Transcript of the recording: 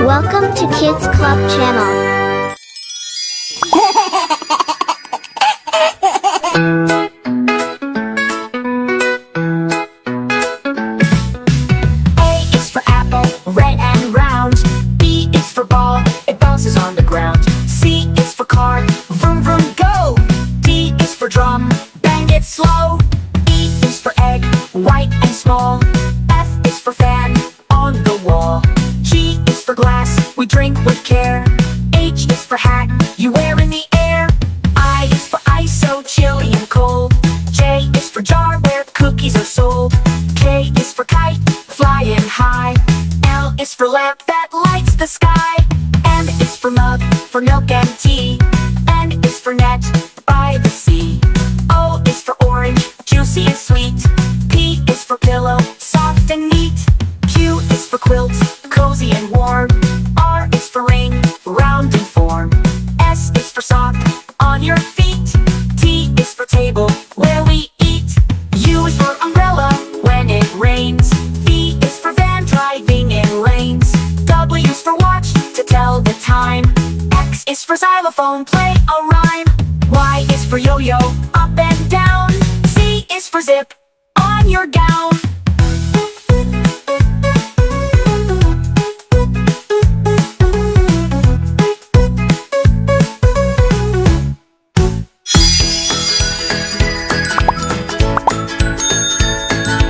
Welcome to Kids Club channel. A is for apple, red and round. B is for ball, it bounces on the ground. C is for car, vroom vroom go. D is for drum, bang it slow. E is for egg, white and small. F is for fan, on the wall. G is for glass, we drink with care. H is for hat, you wear in the air. I is for ice, so chilly and cold. J is for jar, where cookies are sold. K is for kite, flying high. L is for lamp that lights the sky. M is for mug, for milk and tea. N is for net, by the sea. O is for orange, juicy and sweet. P is for pillow, soft and neat. Q is for quilt, cozy and warm. R is for ring, round in form. S is for sock, on your feet. T is for table, where we eat. U is for umbrella, when it rains. V is for van, driving in lanes. W is for watch, to tell the time. X is for xylophone, play a rhyme. Y is for yo-yo, up and down. Z is for zip, on your gown.